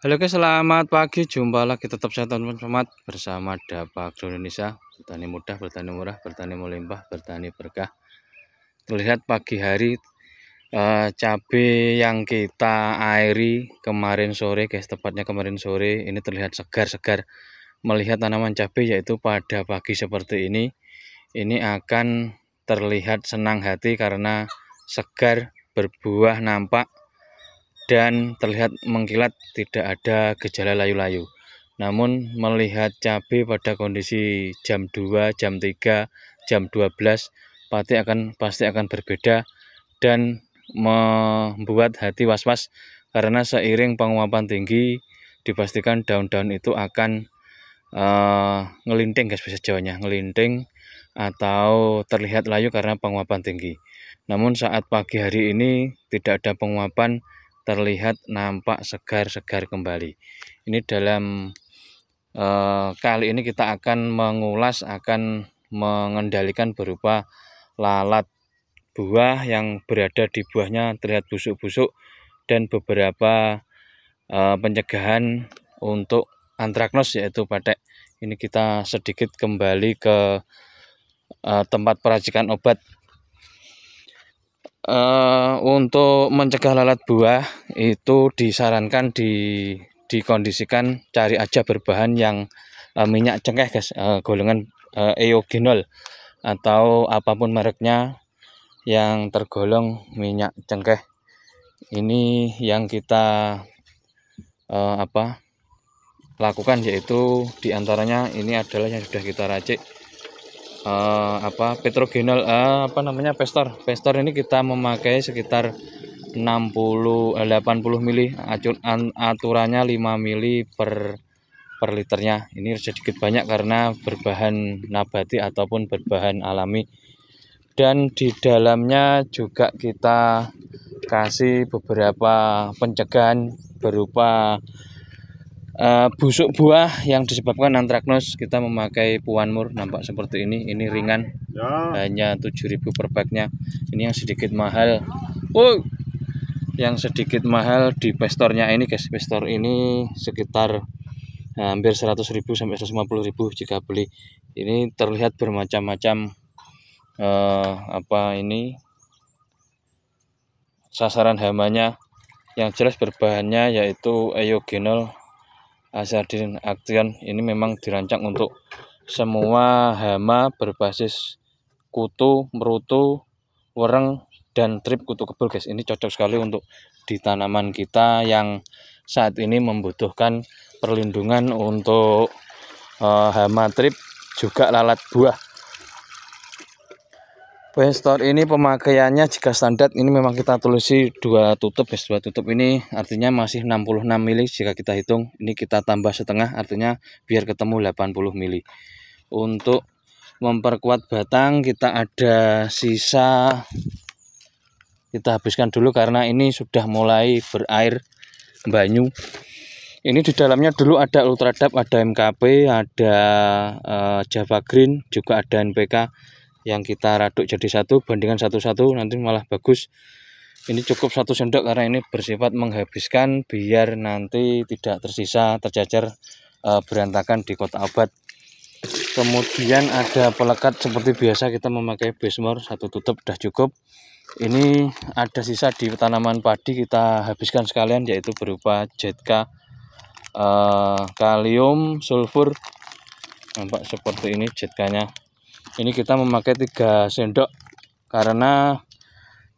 Halo guys, selamat pagi. Jumpa lagi tetap saya teman-teman bersama Dapak Indonesia. Bertani mudah, bertani murah, bertani melimpah, bertani berkah. Terlihat pagi hari cabai yang kita airi kemarin sore guys, tepatnya kemarin sore ini terlihat segar-segar. Melihat tanaman cabai yaitu pada pagi seperti ini akan terlihat senang hati karena segar, berbuah nampak dan terlihat mengkilat, tidak ada gejala layu-layu. Namun melihat cabai pada kondisi jam 2, jam 3, jam 12 pasti akan berbeda dan membuat hati was-was karena seiring penguapan tinggi dipastikan daun-daun itu akan ngelinting guys, bahasa Jawanya ngelinting atau terlihat layu karena penguapan tinggi. Namun saat pagi hari ini tidak ada penguapan, terlihat nampak segar-segar kembali. Ini dalam kali ini kita akan mengulas, akan mengendalikan berupa lalat buah yang berada di buahnya terlihat busuk-busuk dan beberapa pencegahan untuk antraknos yaitu patek. Ini kita sedikit kembali ke tempat peracikan obat. Untuk mencegah lalat buah itu disarankan dikondisikan cari aja berbahan yang minyak cengkeh guys, golongan eugenol atau apapun mereknya yang tergolong minyak cengkeh. Ini yang kita lakukan, yaitu diantaranya ini adalah yang sudah kita racik petrogenol Pestor ini kita memakai sekitar 80 mili, aturannya 5 mili per liternya. Ini sedikit banyak karena berbahan nabati ataupun berbahan alami, dan di dalamnya juga kita kasih beberapa pencegahan berupa busuk buah yang disebabkan antraknos. Kita memakai Puanmur, nampak seperti ini ringan ya. Hanya 7.000 per paknya. Ini yang sedikit mahal. Yang sedikit mahal di pestornya ini guys. Pestor ini sekitar hampir 100.000 sampai 150.000 jika beli. Ini terlihat bermacam-macam sasaran hamanya. Yang jelas berbahannya yaitu eugenol Azadirachtin Action. Ini memang dirancang untuk semua hama berbasis kutu, merutu, wereng, dan trip kutu kebul guys. Ini cocok sekali untuk di tanaman kita yang saat ini membutuhkan perlindungan untuk hama trip juga lalat buah. Pestor ini pemakaiannya jika standar ini memang kita tulisi 2 tutup guys. 2 tutup ini artinya masih 66 mili jika kita hitung. Ini kita tambah setengah, artinya biar ketemu 80 mili. Untuk memperkuat batang kita ada sisa, kita habiskan dulu karena ini sudah mulai berair banyu. Ini di dalamnya dulu ada Ultradap, ada MKP, ada Java Green, juga ada NPK yang kita raduk jadi satu, bandingkan satu-satu nanti malah bagus. Ini cukup 1 sendok karena ini bersifat menghabiskan biar nanti tidak tersisa tercecer berantakan di kotak obat. Kemudian ada pelekat seperti biasa, kita memakai Besmor 1 tutup sudah cukup. Ini ada sisa di tanaman padi, kita habiskan sekalian yaitu berupa Jetka, kalium, sulfur, nampak seperti ini Jetkanya. Ini kita memakai 3 sendok karena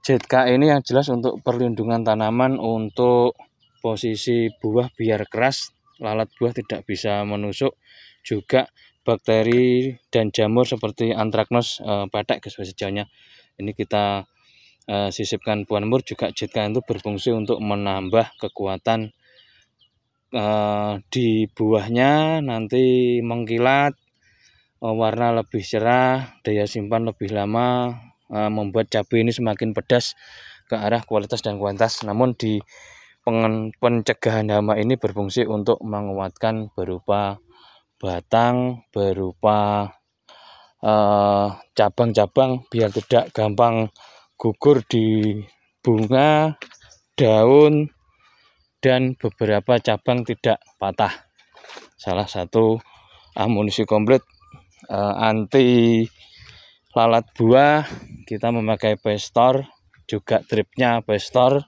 Jetka ini yang jelas untuk perlindungan tanaman, untuk posisi buah biar keras, lalat buah tidak bisa menusuk, juga bakteri dan jamur seperti antraknos, patek guys bahasa Jawanya. Ini kita sisipkan Puanmur, juga Jetka itu berfungsi untuk menambah kekuatan di buahnya, nanti mengkilat, warna lebih cerah, daya simpan lebih lama, membuat cabai ini semakin pedas ke arah kualitas dan kuantitas. Namun di pencegahan hama ini berfungsi untuk menguatkan berupa batang, berupa cabang-cabang biar tidak gampang gugur di bunga, daun, dan beberapa cabang tidak patah. Salah satu amunisi komplit anti lalat buah, kita memakai Pestor, juga tripnya Pestor,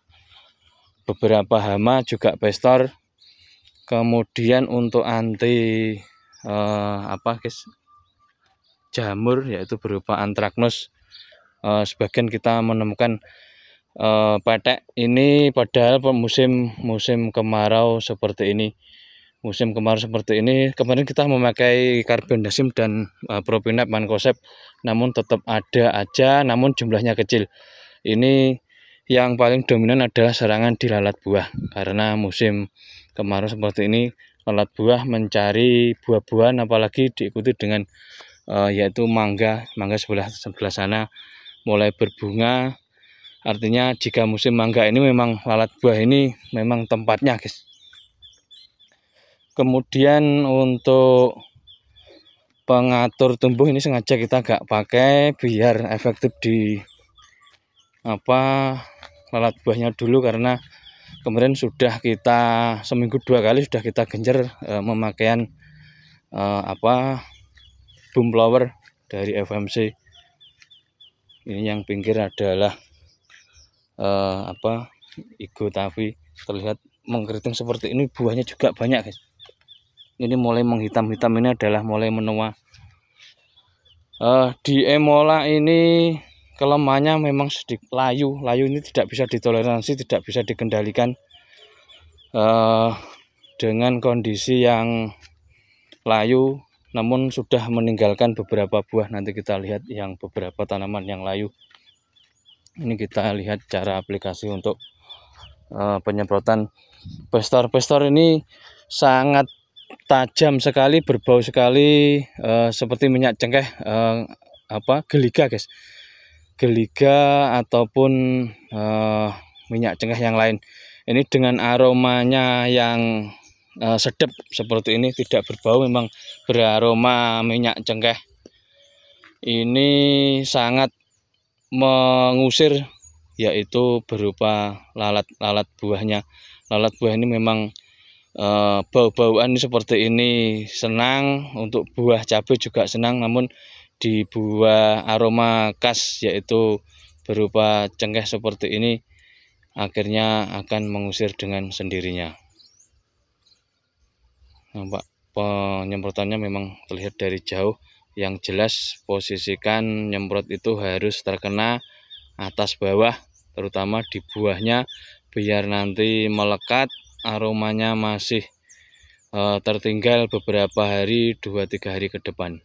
beberapa hama juga Pestor. Kemudian untuk anti jamur, yaitu berupa antraknus, sebagian kita menemukan petek ini padahal musim kemarau seperti ini. Kemarin kita memakai karbendazim dan propinap mancozeb, namun tetap ada aja, namun jumlahnya kecil. Ini yang paling dominan adalah serangan di lalat buah, karena musim kemarau seperti ini lalat buah mencari buah-buahan, apalagi diikuti dengan yaitu mangga sebelah sana mulai berbunga. Artinya jika musim mangga ini memang lalat buah ini memang tempatnya, guys. Kemudian untuk pengatur tumbuh ini sengaja kita gak pakai biar efektif di lalat buahnya dulu, karena kemarin sudah kita seminggu 2 kali sudah kita genjer memakaian boom blower dari FMC. Ini yang pinggir adalah Igo Tavi, terlihat mengkeriting seperti ini, buahnya juga banyak, guys. Ini mulai menghitam-hitam, ini adalah mulai menua. Di Emola ini kelemahannya memang sedikit layu ini tidak bisa ditoleransi, tidak bisa dikendalikan. Dengan kondisi yang layu, namun sudah meninggalkan beberapa buah. Nanti kita lihat yang beberapa tanaman yang layu. Ini kita lihat cara aplikasi untuk penyemprotan Pestor. Pestor ini sangat tajam sekali, berbau sekali, seperti minyak cengkeh, geliga, guys. Geliga ataupun minyak cengkeh yang lain. Ini dengan aromanya yang sedap seperti ini, tidak berbau, memang beraroma minyak cengkeh. Ini sangat mengusir, yaitu berupa lalat buahnya. Lalat buah ini memang bau-bauan seperti ini senang, untuk buah cabai juga senang, namun di buah aroma khas yaitu berupa cengkeh seperti ini akhirnya akan mengusir dengan sendirinya. Nampak penyemprotannya memang terlihat dari jauh. Yang jelas posisikan nyemprot itu harus terkena atas bawah, terutama di buahnya, biar nanti melekat, aromanya masih tertinggal beberapa hari, 2-3 hari ke depan.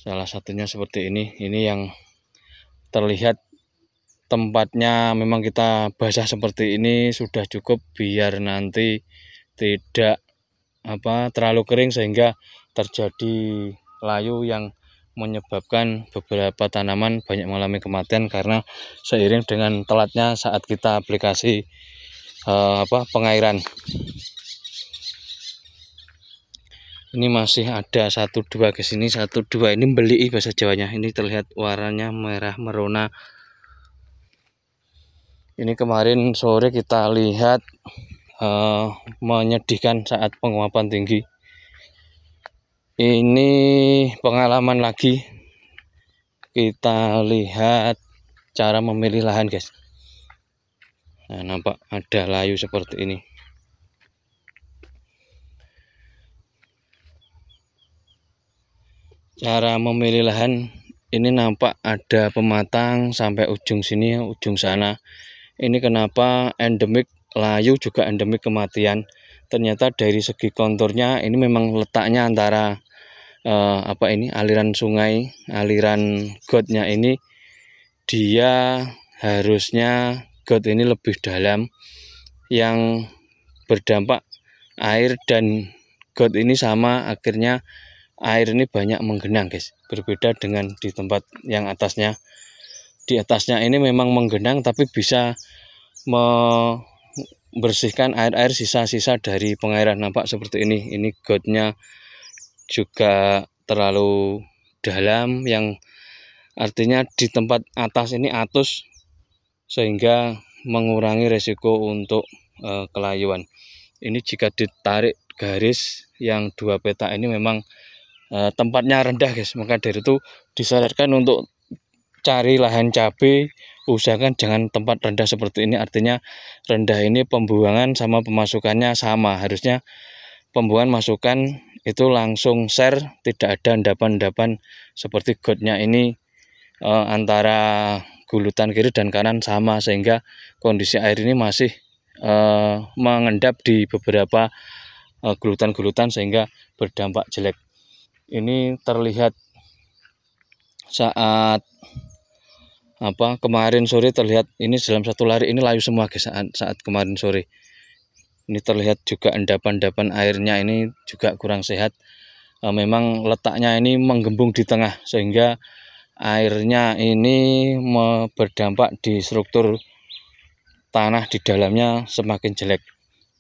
Salah satunya seperti ini yang terlihat tempatnya memang kita basah seperti ini sudah cukup, biar nanti tidak terlalu kering sehingga terjadi layu yang menyebabkan beberapa tanaman banyak mengalami kematian karena seiring dengan telatnya saat kita aplikasi pengairan. Ini masih ada 1-2 ke sini, 1-2 ini beli bahasa Jawanya. Ini terlihat warnanya merah merona. Ini kemarin sore kita lihat menyedihkan saat penguapan tinggi. Ini pengalaman lagi, kita lihat cara memilih lahan, guys. Nah, nampak ada layu seperti ini. Cara memilih lahan ini nampak ada pematang sampai ujung sini, ujung sana. Ini kenapa endemik layu juga endemik kematian. Ternyata dari segi konturnya ini memang letaknya antara aliran sungai, aliran gotnya ini, dia harusnya got ini lebih dalam, yang berdampak air dan got ini sama, akhirnya air ini banyak menggenang, guys. Berbeda dengan di tempat yang atasnya. Di atasnya ini memang menggenang, tapi bisa membersihkan air sisa-sisa dari pengairan. Nampak seperti ini. Ini gotnya juga terlalu dalam, yang artinya di tempat atas ini atus, sehingga mengurangi resiko untuk kelayuan. Ini jika ditarik garis yang 2 petak ini memang tempatnya rendah guys, maka dari itu disarankan untuk cari lahan cabai usahakan jangan tempat rendah seperti ini. Artinya rendah ini pembuangan sama pemasukannya sama, harusnya pembuangan masukan itu langsung share, tidak ada endapan-endapan seperti gotnya ini antara gulutan kiri dan kanan sama, sehingga kondisi air ini masih mengendap di beberapa gulutan-gulutan sehingga berdampak jelek. Ini terlihat saat kemarin sore, terlihat ini dalam satu lari ini layu semua guys saat kemarin sore. Ini terlihat juga endapan-endapan airnya ini juga kurang sehat. Memang letaknya ini menggembung di tengah sehingga airnya ini berdampak di struktur tanah di dalamnya semakin jelek.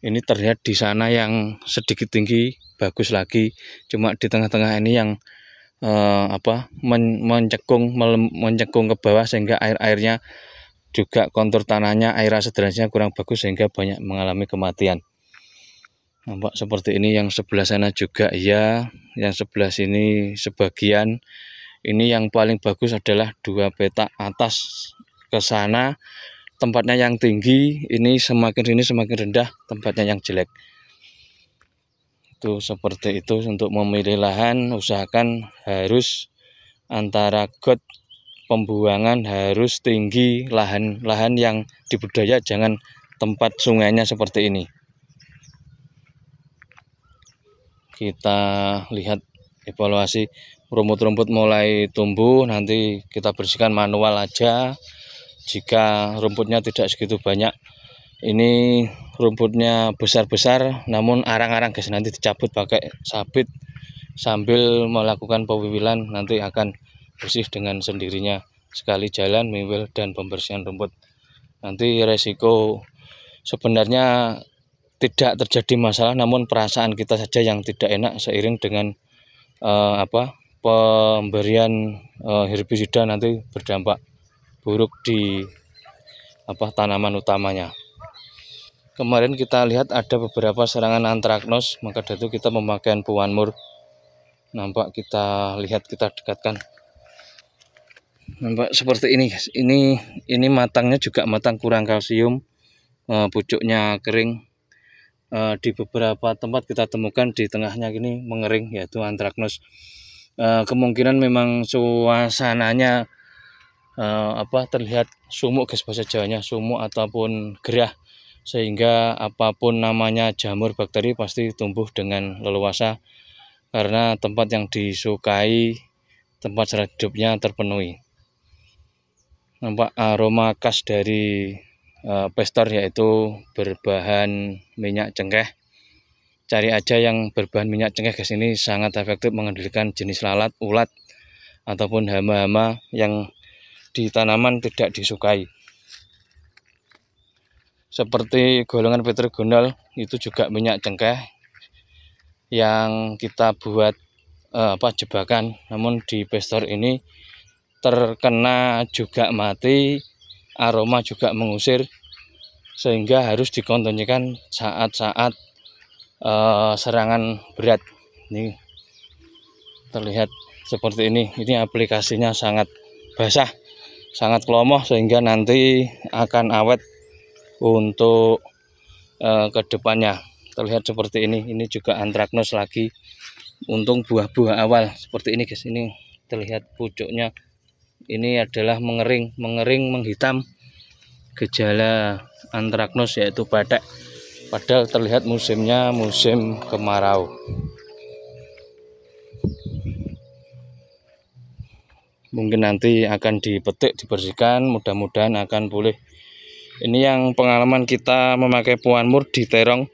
Ini terlihat di sana yang sedikit tinggi bagus lagi, cuma di tengah-tengah ini yang mencekung ke bawah sehingga airnya juga kontur tanahnya, airase drainasenya kurang bagus sehingga banyak mengalami kematian. Nampak seperti ini, yang sebelah sana juga ya, yang sebelah sini sebagian. Ini yang paling bagus adalah 2 petak atas ke sana tempatnya yang tinggi, ini semakin sini semakin rendah tempatnya yang jelek. Itu seperti itu. Untuk memilih lahan usahakan harus antara got pembuangan harus tinggi, lahan yang dibudaya, jangan tempat sungainya seperti ini. Kita lihat evaluasi, rumput-rumput mulai tumbuh, nanti kita bersihkan manual aja jika rumputnya tidak segitu banyak. Ini rumputnya besar-besar namun arang-arang guys, nanti dicabut pakai sabit sambil melakukan pewiwilan, nanti akan bersih dengan sendirinya sekali jalan miwil dan pembersihan rumput. Nanti resiko sebenarnya tidak terjadi masalah, namun perasaan kita saja yang tidak enak seiring dengan pemberian herbisida nanti berdampak buruk di tanaman utamanya. Kemarin kita lihat ada beberapa serangan antraknos, maka dari itu kita memakai Puanmur. Nampak, kita lihat, kita dekatkan. Nampak seperti ini guys. Ini matangnya juga matang kurang kalsium, pucuknya kering. Di beberapa tempat kita temukan di tengahnya gini mengering, yaitu antraknos. Kemungkinan memang suasananya terlihat sumuk guys, bahasa Jawanya sumuk ataupun gerah, sehingga apapun namanya jamur bakteri pasti tumbuh dengan leluasa karena tempat yang disukai, tempat serat hidupnya terpenuhi. Nampak aroma khas dari pestor, yaitu berbahan minyak cengkeh. Cari aja yang berbahan minyak cengkeh guys, ini sangat efektif mengendalikan jenis lalat, ulat ataupun hama-hama yang di tanaman tidak disukai. Seperti golongan petrigonal itu juga minyak cengkeh yang kita buat jebakan, namun di pestor ini terkena juga mati, aroma juga mengusir, sehingga harus dikondisikan saat-saat serangan berat. Ini terlihat seperti ini aplikasinya sangat basah, sangat kelomoh, sehingga nanti akan awet untuk kedepannya. Terlihat seperti ini juga antraknos lagi. Untung buah-buah awal seperti ini guys, ini terlihat pucuknya ini adalah mengering menghitam, gejala antraknos yaitu badak, padahal terlihat musimnya musim kemarau. Mungkin nanti akan dipetik, dibersihkan, mudah-mudahan akan pulih. Ini yang pengalaman kita memakai Puanmur di terong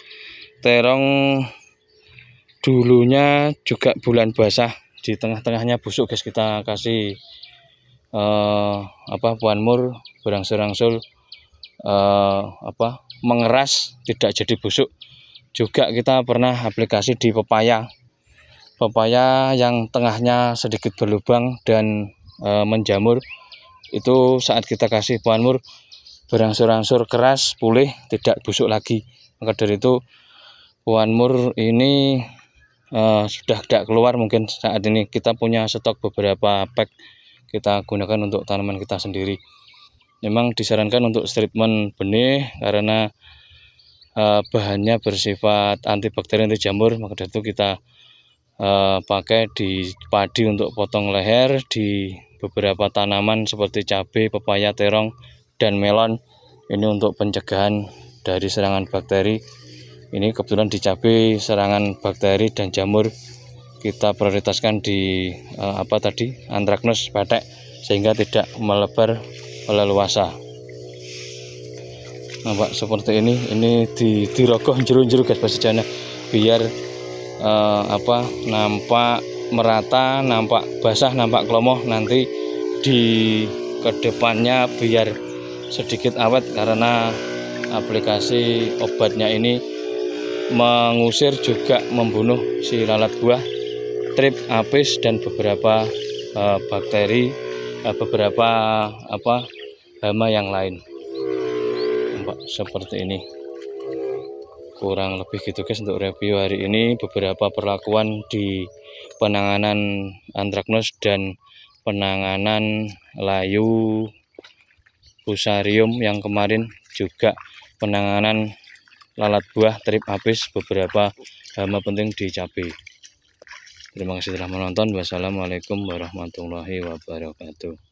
dulunya juga bulan basah, di tengah-tengahnya busuk guys, kita kasih Puanmur berangsur-angsur mengeras, tidak jadi busuk. Juga kita pernah aplikasi di pepaya yang tengahnya sedikit berlubang dan menjamur. Itu saat kita kasih Puanmur berangsur-angsur keras, pulih, tidak busuk lagi. Maka dari itu One More ini sudah tidak keluar mungkin saat ini. Kita punya stok beberapa pack kita gunakan untuk tanaman kita sendiri. Memang disarankan untuk treatment benih karena bahannya bersifat antibakteri, anti jamur. Maka dari itu kita pakai di padi untuk potong leher, di beberapa tanaman seperti cabai, pepaya, terong, dan melon. Ini untuk pencegahan dari serangan bakteri. Ini kebetulan di cabai serangan bakteri dan jamur kita prioritaskan di Anthracnose petek, sehingga tidak melebar leluasa. Nampak seperti ini dirogoh jeruk-jeruk guys pasijana, biar nampak merata, nampak basah, nampak kelomoh. Nanti di kedepannya biar sedikit awet, karena aplikasi obatnya ini mengusir juga membunuh si lalat buah, trip, apis, dan beberapa bakteri, beberapa hama yang lain. Nampak seperti ini. Kurang lebih gitu guys untuk review hari ini, beberapa perlakuan di penanganan Anthracnose dan penanganan layu fusarium yang kemarin, juga penanganan lalat buah, trip, apis, beberapa hama penting di cabai. Terima kasih telah menonton. Wassalamualaikum warahmatullahi wabarakatuh.